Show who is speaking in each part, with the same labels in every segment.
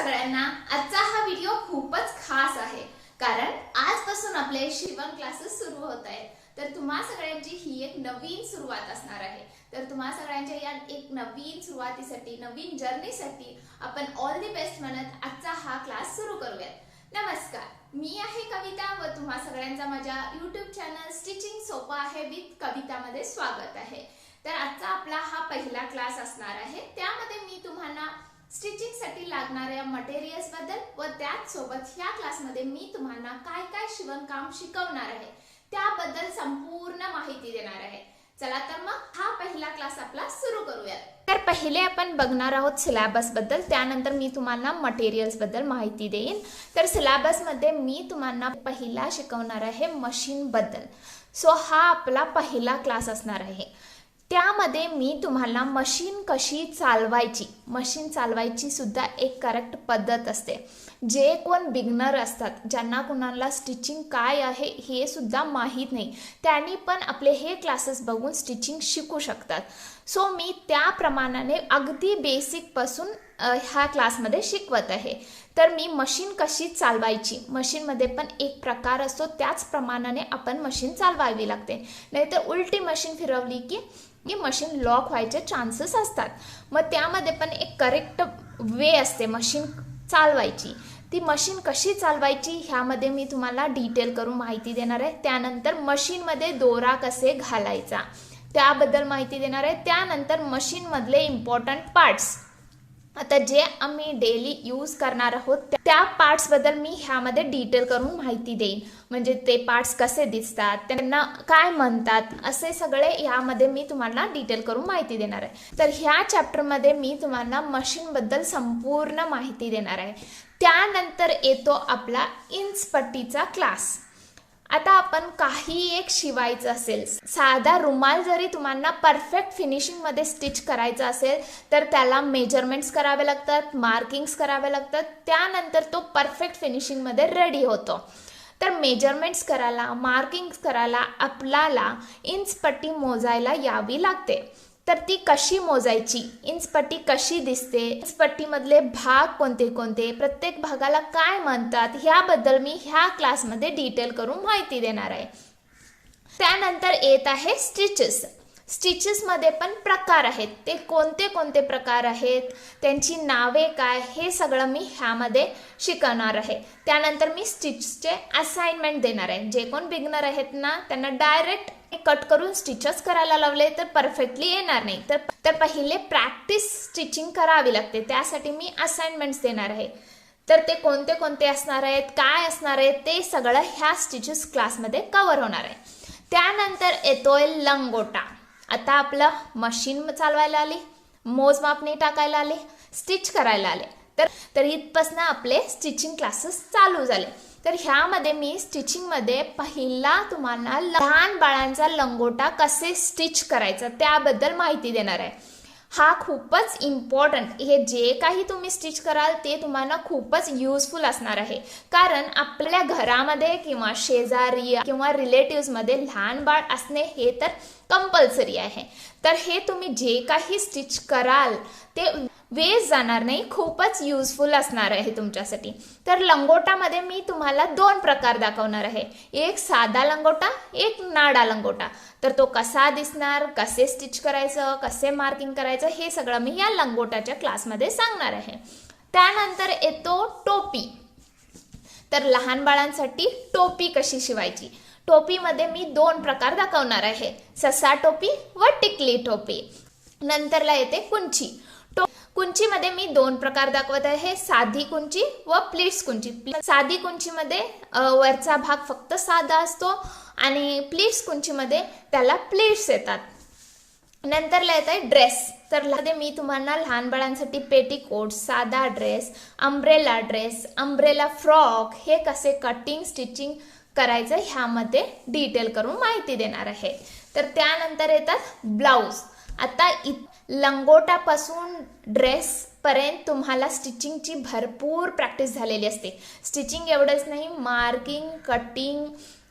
Speaker 1: सगळ्यांना आजचा हा व्हिडिओ खूपच खास आहे कारण आजपासून आपले शिवण क्लासेस सुरू होत आहेत। तर तुम्हा सगळ्यांची ही एक नवीन सुरुवात असणार आहे। तर तुम्हा सगळ्यांच्या या एक नवीन सुरुवातीसाठी नवीन जर्नीसाठी आपण ऑल द बेस्ट म्हणत आजचा हा क्लास सुरू करूयात। नमस्कार, मी आहे कविता व तुम्हा सगळ्यांचा माझ्या YouTube चॅनल स्टिचिंग सोपं आहे विथ कविता मध्ये स्वागत आहे। तर आजचा आपला हा पहिला क्लास असणार आहे। त्यामध्ये मी तुम्हाला स्टिचिंग साठी लागणाऱ्या मटेरियल्स बद्दल व त्याच सोबत या क्लास मध्ये मी तुम्हाला काय काय शिवणकाम शिकवणार आहे त्याबद्दल संपूर्ण माहिती देणार आहे। चला तर मग हा पहिला क्लास आपला सुरू करूयात। तर पहिले आपण बघणार आहोत सिलेबस बद्दल, त्यानंतर मी तुम्हाला मटेरियल्स बद्दल माहिती देईन। तर सिलेबस मध्ये मी तुम्हाला पहिला शिकवणार आहे मशीन बद्दल। सो हा आपला पहिला क्लास असणार आहे। त्यामध्ये मी तुम्हाला मशीन कशी चालवायची, मशीन चालवायची सुद्धा एक करेक्ट पद्धत असते। जे कोण बिगनर असतात, ज्यांना कोणाला स्टिचिंग काय आहे हे सुद्धा माहीत नाही, त्यांनी पण आपले हे क्लासेस बघून स्टिचिंग शिकू शकतात। सो मी त्याप्रमाणे अगदी बेसिक पासून ह्या क्लासमध्ये शिकवत आहे। तर मी मशीन कशी चालवायची, मशीनमध्ये पण एक प्रकार असतो, त्याच प्रमाणाने आपण मशीन चालवावी लागते, नाहीतर उलटी मशीन फिरवली की मशीन लॉक व्हायचे चान्सेस असतात। मग त्यामध्ये पण एक करेक्ट वे असते मशीन चालवायची। ती मशीन कशी चालवायची ह्यामध्ये मी तुम्हाला डिटेल करून माहिती देणार आहे। त्यानंतर मशीनमध्ये दोरा कसे घालायचा त्याबद्दल माहिती देणार आहे। त्यानंतर मशीनमधले इम्पॉर्टंट पार्ट्स, आता जे आम्ही डेली यूज करणार आहोत त्या पार्ट्स बद्दल मी ह्यामध्ये डिटेल करून माहिती देईन। म्हणजे ते पार्ट्स कसे दिसतात, त्यांना काय म्हणतात, असे सगळे ह्यामध्ये मी तुम्हाला डिटेल करून माहिती देणार आहे। तर ह्या चॅप्टरमध्ये मी तुम्हाला मशीन बद्दल संपूर्ण माहिती देणार आहे। त्यानंतर येतो आपला इंच पट्टीचा क्लास। आता आपण काही एक शिवायचं असेल, साधा रुमाल जरी तुम्हाला परफेक्ट फिनिशिंग मध्ये स्टिच करायचा असेल तर त्याला मेजरमेंट्स करावे लागतात, मार्किंग्स करावे लागतात, त्यानंतर तो परफेक्ट फिनिशिंग मध्ये रेडी होतो। तर मेजरमेंट्स करायला, मार्किंग्स करायला आपल्याला इंच पट्टी मोजायला यावी लागते। तर ती कशी मोजायची, इंच पट्टी कशी दिसते, इंच पट्टीमधले भाग कोणते कोणते, प्रत्येक भागाला काय म्हणतात, ह्याबद्दल मी ह्या क्लासमध्ये डिटेल करून माहिती देणार आहे। त्यानंतर येत आहे स्टिचेस। स्टिचेसमध्ये पण प्रकार आहेत, ते कोणते कोणते प्रकार आहेत, त्यांची नावे काय, हे सगळं मी ह्यामध्ये शिकवणार आहे। त्यानंतर मी स्टिचचे असाइनमेंट देणार आहे। जे कोण बिगनर आहेत ना, त्यांना डायरेक्ट कट करून स्टिचेस करायला लावले तर परफेक्टली येणार नाही। तर पहिले प्रॅक्टिस स्टिचिंग करावी लागते, त्यासाठी मी असाइनमेंट्स देणार आहे। तर ते कोणते कोणते असणार आहेत, काय असणार आहे, ते सगळं ह्या स्टिचेस क्लासमध्ये कव्हर होणार आहे। त्यानंतर येतोय लंगोटा। आता आपलं मशीन चालवायला आली, मोजमापणी टाकायला आले, स्टिच करायला आले, तर इथपासून आपले स्टिचिंग क्लासेस चालू झाले। तर ह्यामध्ये मी स्टिचिंगमध्ये पहिला तुम्हाला लहान बाळांचा लंगोटा कसे स्टिच करायचा त्याबद्दल माहिती देणार आहे। हा खूपच इम्पॉर्टंट, हे जे काही तुम्ही स्टिच कराल ते तुम्हाला खूपच युजफुल असणार आहे। कारण आपल्या घरामध्ये किंवा शेजारी किंवा रिलेटिव्समध्ये लहान बाळ असणे हे तर कंपल्सरी आहे। तर हे तुम्ही जे काही स्टिच कराल ते वेस्ट जाणार नाही, खूपच युजफुल असणार आहे तुमच्यासाठी। तर लंगोटामध्ये मी तुम्हाला दोन प्रकार दाखवणार आहे, एक साधा लंगोटा, एक नाडा लंगोटा। तर तो कसा दिसणार, कसे स्टिच करायचं, कसे मार्किंग करायचं, हे सगळं मी या लंगोटाच्या क्लासमध्ये सांगणार आहे। त्यानंतर येतो टोपी। तर लहान बाळांसाठी टोपी कशी शिवायची, टोपीमध्ये मी दोन प्रकार दाखवणार आहे, ससा टोपी व टिकली टोपी। नंतरला येते कुंची। कुंचीमध्ये मी दोन प्रकार दाखवत आहे, साधी कुंची व प्लीट्स कुंची। साधी कुंचीमध्ये वरचा भाग फक्त साधा असतो आणि प्लीट्स कुंचीमध्ये त्याला प्लीट्स येतात। नंतरला येत आहे ड्रेस। तर मी तुम्हाला लहान बाळांसाठी पेटीकोट, साधा ड्रेस, अम्ब्रेला फ्रॉक हे कसे कटिंग स्टिचिंग करायचं ह्यामध्ये डिटेल करून माहिती देणार आहे। तर त्यानंतर येतात ब्लाउज। आता लंगोटापासून ड्रेस पर्यंत तुम्हाला स्टिचिंगची भरपूर प्रॅक्टिस झालेली असते। स्टिचिंग एवढंच नाही, मार्किंग, कटिंग,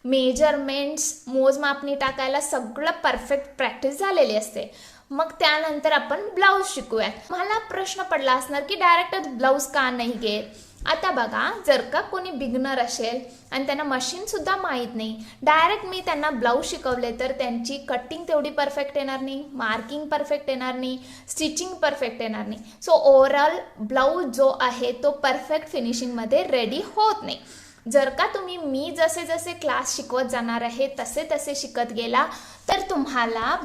Speaker 1: मेजरमेंट्स, मोजमापणी टाकायला सगळं परफेक्ट प्रॅक्टिस झालेली असते। मग त्यानंतर आपण ब्लाऊज शिकूयात. मला प्रश्न पडला असणार की डायरेक्ट ब्लाऊज का नाही घेत. आता बघा, जर का कोणी बिगनर असेल आणि त्यांना मशीन सुद्धा माहीत नाही, डायरेक्ट मी त्यांना ब्लाऊज शिकवले तर त्यांची कटिंग तेवढी परफेक्ट येणार नाही, मार्किंग परफेक्ट येणार नाही, स्टिचिंग परफेक्ट येणार नाही. सो ओव्हरऑल ब्लाऊज जो आहे तो परफेक्ट फिनिशिंगमध्ये रेडी होत नाही. जर का तुम्ही मी जसे जसे क्लास शिकवत जाणार आहे तसे तसे शिकत गेला तर तुम्हाला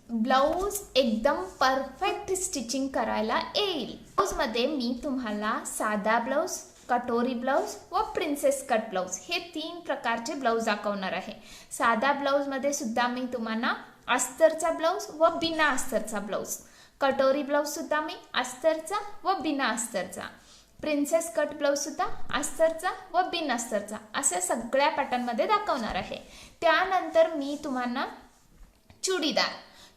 Speaker 1: ब्लाऊज एकदम परफेक्ट स्टिचिंग करायला येईल. ब्लाऊजमध्ये मी तुम्हाला साधा ब्लाऊज, कटोरी ब्लाऊज व प्रिन्सेस कट ब्लाऊज हे 3 प्रकारचे ब्लाऊज दाखवणार आहे. साधा ब्लाऊजमध्ये सुद्धा मी तुम्हाला अस्तरचा ब्लाऊज व बिना अस्तरचा ब्लाऊज, कटोरी ब्लाऊज सुद्धा मी अस्तरचा व बिना अस्तरचा, प्रिन्सेस कट ब्लाऊज सुद्धा अस्तरचा व बिन अस्तरचा अशा सगळ्या पॅटर्नमध्ये दाखवणार आहे. त्यानंतर मी तुम्हाला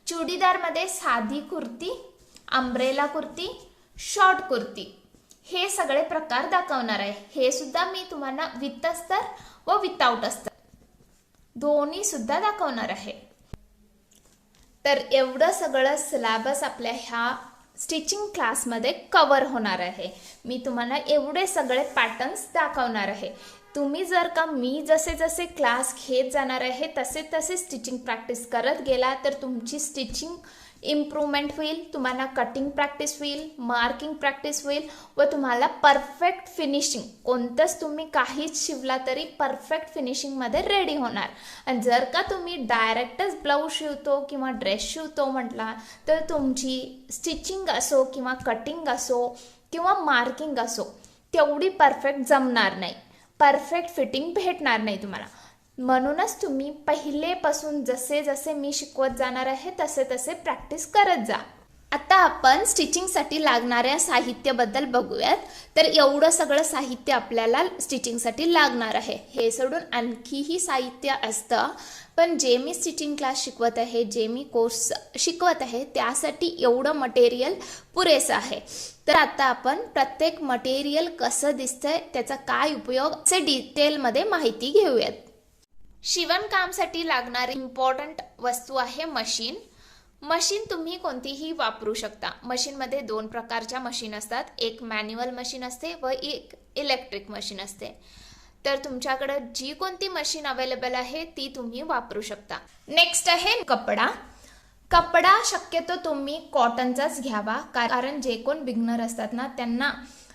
Speaker 1: चुडीदारमध्ये साधी कुर्ती, अंब्रेला कुर्ती, शॉर्ट कुर्ती हे सगळे प्रकार दाखवणार आहे. हे सुद्धा मी तुम्हाला विथ अस्तर व विथआउट अस्तर दोन्ही सुद्धा दाखवणार आहे. तर एवढं सगळं सिलेबस आपल्या ह्या स्टिचिंग क्लासमध्ये कव्हर होणार आहे. मी तुम्हाला एवढे सगळे पॅटर्न्स दाखवणार आहे. तुम्ही जर का मी जसे जसे क्लास घेत जाणार आहे तसे तसे स्टिचिंग प्रॅक्टिस करत गेला तर तुमची स्टिचिंग इम्प्रूव्हमेंट होईल, तुम्हाला कटिंग प्रॅक्टिस होईल, मार्किंग प्रॅक्टिस होईल व तुम्हाला परफेक्ट फिनिशिंग, कोणतंच तुम्ही काहीच शिवला तरी परफेक्ट फिनिशिंगमध्ये रेडी होणार. आणि जर का तुम्ही डायरेक्टच ब्लाऊज शिवतो किंवा ड्रेस शिवतो म्हटला तर तुमची स्टिचिंग असो किंवा कटिंग असो किंवा मार्किंग असो तेवढी परफेक्ट जमणार नाही, परफेक्ट फिटिंग भेटणार नाही तुम्हाला. म्हणूनच तुम्ही पहिलेपासून जसे जसे मी शिकवत जाणार आहे तसे तसे प्रॅक्टिस करत जा. आता आपण स्टिचिंगसाठी लागणाऱ्या साहित्याबद्दल बघूयात. तर एवढं सगळं साहित्य आपल्याला स्टिचिंगसाठी लागणार आहे. हे सोडून आणखीही साहित्य असतं, पण जे मी स्टिचिंग क्लास शिकवत आहे, जे मी कोर्स शिकवत आहे त्यासाठी एवढं मटेरियल पुरेसं आहे. तर आता आपण प्रत्येक मटेरियल कसं दिसतंय, त्याचा काय उपयोग असे डिटेलमध्ये माहिती घेऊयात. शिवणकामसाठी लागणारी इम्पॉर्टंट वस्तू आहे मशीन. मशीन तुम्ही कोणतीही वापरू शकता. मशीनमध्ये 2 प्रकारच्या मशीन असतात, एक मॅन्युअल मशीन असते व एक इलेक्ट्रिक मशीन असते. तर तुमच्याकडे जी कोणती मशीन अवेलेबल आहे ती तुम्ही वापरू शकता. नेक्स्ट आहे कपडा शक्यतो तुम्ही कॉटनचाच घ्यावा, कारण जे कोण बिगनर असतात ना त्यांना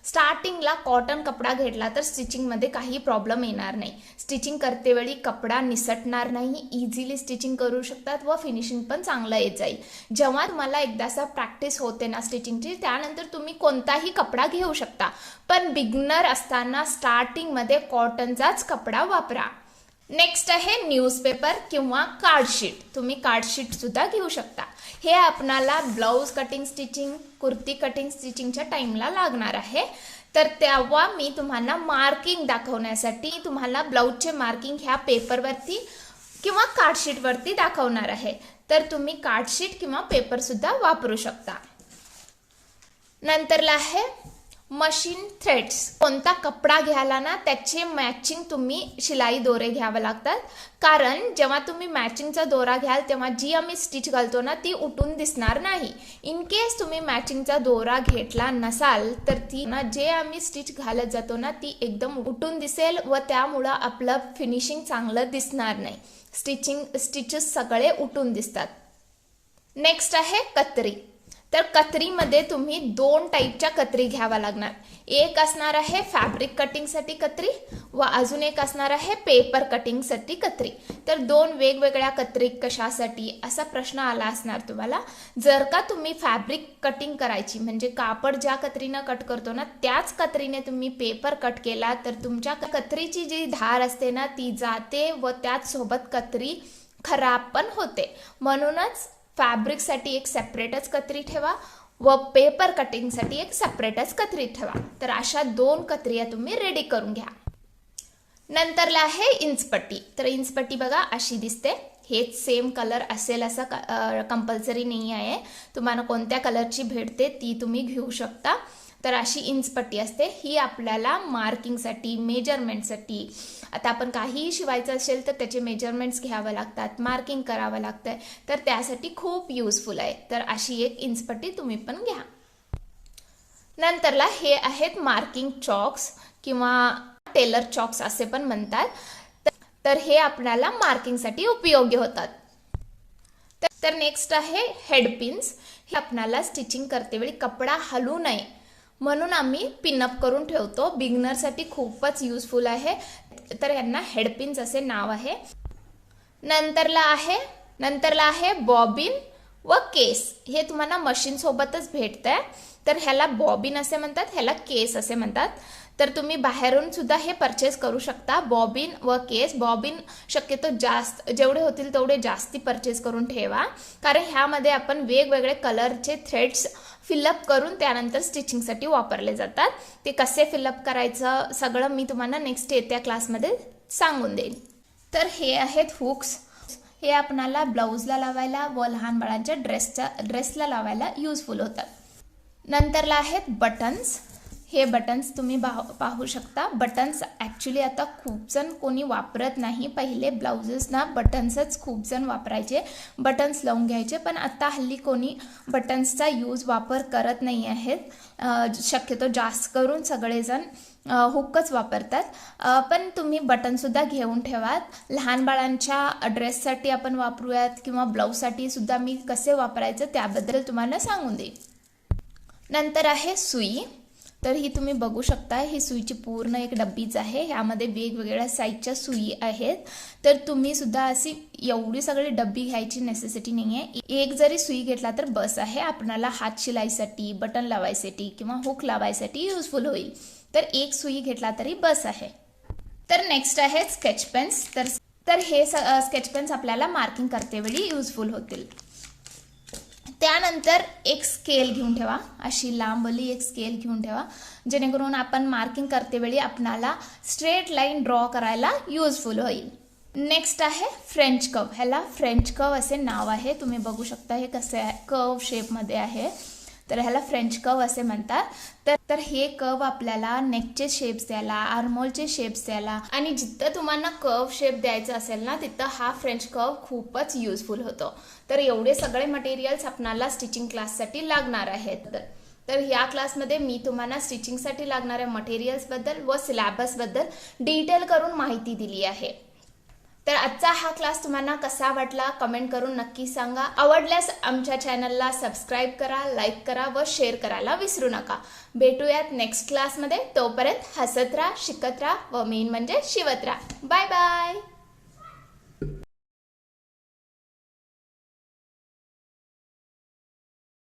Speaker 1: स्टार्टिंगला कॉटन कपडा घेतला तर स्टिचिंगमध्ये काही प्रॉब्लेम येणार नाही. स्टिचिंग करतेवेळी कपडा निसटणार नाही, इझिली स्टिचिंग करू शकतात व फिनिशिंग पण चांगलं येत जाईल. जेव्हा तुम्हाला एकदाचा प्रॅक्टिस होते ना स्टिचिंगची, त्यानंतर तुम्ही कोणताही कपडा घेऊ शकता, पण बिगनर असताना स्टार्टिंगमध्ये कॉटनचाच कपडा वापरा. नेक्स्ट आहे न्यूजपेपर किंवा कार्डशीट. तुम्ही कार्डशीट सुद्धा घेऊ शकता. हे आपणाला blouse cutting stitching, kurti cutting स्टिचिंगच्या टाइमला लागणार आहे. तर तेव्हा मी तुम्हाला मार्किंग दाखवण्यासाठी तुम्हाला ब्लाऊजचे मार्किंग ह्या पेपरवरती किंवा कार्डशीटवरती दाखवणार आहे. तर तुम्ही कार्डशीट किंवा पेपर सुद्धा वापरू शकता. नंतरला आहे मशीन थ्रेड्स. कोणता कपडा घ्यायला ना त्याचे मॅचिंग तुम्ही शिलाई दोरे घ्यावे लागतात, कारण जेव्हा तुम्ही मॅचिंगचा दोरा घ्याल तेव्हा जी आम्ही स्टिच घालतो ना ती उठून दिसणार नाही. इन केस तुम्ही मॅचिंगचा दोरा घेतला नसाल तर ती ना जे आम्ही स्टिच घालत जातो ना ती एकदम उठून दिसेल व त्यामुळं आपलं फिनिशिंग चांगलं दिसणार नाही. स्टिचेस सगळे उठून दिसतात. नेक्स्ट आहे कत्री. तर कत्रीमध्ये तुम्ही 2 टाईपच्या कत्री घ्यावा लागणार. एक असणार आहे फॅब्रिक कटिंगसाठी कत्री व अजून एक असणार आहे पेपर कटिंगसाठी कत्री. तर 2 वेगवेगळ्या कत्री कशासाठी असा प्रश्न आला असणार तुम्हाला. जर का तुम्ही फॅब्रिक कटिंग करायची म्हणजे कापड ज्या कत्रीनं कट करतो ना त्याच कत्रीने तुम्ही पेपर कट केला तर तुमच्या कत्रीची जी धार असते ना ती जाते व त्याचसोबत कत्री खराब पण होते. म्हणूनच फॅब्रिकसाठी एक सेपरेटच कत्री ठेवा व पेपर कटिंगसाठी एक सेपरेटच कत्री ठेवा. तर अशा 2 कत्र्या तुम्ही रेडी करून घ्या. नंतरला आहे इंचपट्टी. तर इंचपट्टी बघा अशी दिसते. हेच सेम कलर असेल असं कंपल्सरी नाही आहे. तुम्हाला कोणत्या कलरची भेटते ती तुम्ही घेऊ शकता. तर अशी इंच पट्टी असते, ही आपल्याला मार्किंगसाठी, मेजरमेंटसाठी. आता आपण काहीही शिवायचं असेल तर त्याचे मेजरमेंट्स घ्यावं लागतात, मार्किंग करावं लागतं, तर त्यासाठी खूप युजफुल आहे. तर अशी एक इंच पट्टी तुम्ही पण घ्या. नंतरला हे आहेत मार्किंग चॉक्स किंवा टेलर चॉक्स असे पण म्हणतात. तर हे आपल्याला मार्किंगसाठी उपयोगी होतात. तर नेक्स्ट आहे हेडपिन्स. हे आपल्याला स्टिचिंग करतेवेळी कपडा हलू नये म्हणून आम्ही पिनअप करून ठेवतो. बिगनरसाठी खूपच युजफुल आहे, तर यांना हेडपिन्स असे नाव आहे. नंतरला आहे बॉबिन व केस. हे तुम्हाला मशीन सोबतच भेटतंय. तर ह्याला बॉबिन असे म्हणतात, ह्याला केस असे म्हणतात. तर तुम्ही बाहेरून सुद्धा हे परचेस करू शकता, बॉबिन व केस. बॉबिन शक्यतो जास्त जेवढे होतील तेवढे जास्ती परचेस करून ठेवा, कारण ह्यामध्ये आपण वेगवेगळे कलरचे थ्रेड्स फिलअप करून त्यानंतर स्टिचिंगसाठी वापरले जातात. ते कसे फिलअप करायचं सगळं मी तुम्हाला नेक्स्ट येत्या क्लासमध्ये सांगून देईन. तर हे आहेत हुक्स. हे आपणाला ब्लाऊजला लावायला व लहान बाळांच्या ड्रेसला लावायला युजफुल होतात. नंतरला आहेत बटन्स. हे बटन्स तुम्ही पाहू शकता. बटन्स ॲक्च्युली आता खूप जण कोणी वापरत नाही. पहिले ब्लाउजेसना बटन्सच खूप जण वापरायचे, बटन्स लावून घ्यायचे, पण आता हल्ली कोणी बटन्सचा वापर करत नाही आहेत. शक्यतो जास्त करून सगळेजण हुकच वापरतात. पण तुम्ही बटनसुद्धा घेऊन ठेवा. लहान बाळांच्या ड्रेससाठी आपण वापरूयात किंवा ब्लाऊजसाठी सुद्धा मी कसे वापरायचं त्याबद्दल तुम्हाला सांगून देईन. नंतर आहे सुई. तर ही तुम्ही बघू शकता, ही सुईची पूर्ण एक डब्बीच आहे. ह्यामध्ये वेगवेगळ्या साईजच्या सुई आहेत. तर तुम्ही सुद्धा अशी एवढी सगळी डब्बी घ्यायची नेसेसिटी नाही आहे. एक जरी सुई घेतला तर बस आहे. आपणाला हात शिलाईसाठी, बटन लावायसाठी किंवा हुक लावायसाठी युजफुल होईल. तर एक सुई घेतला तरी बस आहे. तर नेक्स्ट आहे स्केच पेन्स. तर हे स्केच पेन्स आपल्याला मार्किंग करतेवेळी युजफुल होतील. त्यानंतर एक स्केल घेऊन ठेवा, अशी लांबली एक स्केल घेऊन ठेवा, जेणेकरून आपण मार्किंग करतेवेळी आपणाला स्ट्रेट लाईन ड्रॉ करायला युजफुल होईल. नेक्स्ट आहे फ्रेंच कर्व. ह्याला फ्रेंच कर्व असे नाव आहे. तुम्ही बघू शकता हे कसे आहे, कर्व शेपमध्ये आहे. तर ह्याला फ्रेंच कर्व असे म्हणतात. तर हे कर्व आपल्याला नेकचे शेप्स द्यायला, आर्महोलचे शेप्स द्यायला आणि जिथं तुम्हाला कर्व शेप द्यायचा असेल ना तिथं हा फ्रेंच कर्व खूपच युजफुल होतो. तर एवढे सगळे मटेरियल्स आपणाला स्टिचिंग क्लाससाठी लागणार आहेत. तर ह्या क्लासमध्ये मी तुम्हाला स्टिचिंगसाठी लागणाऱ्या मटेरियल्सबद्दल व सिलेबसबद्दल डिटेल करून माहिती दिली आहे. तर आजचा हा क्लास तुम्हाला कसा वाटला कमेंट करून नक्की सांगा. आवडल्यास आमच्या चॅनलला सबस्क्राईब करा, लाईक करा व शेअर करायला विसरू नका. भेटूयात नेक्स्ट क्लासमध्ये. तोपर्यंत हसत राहा, शिकत राहा व मेन म्हणजे शिवत राहा. Bye bye.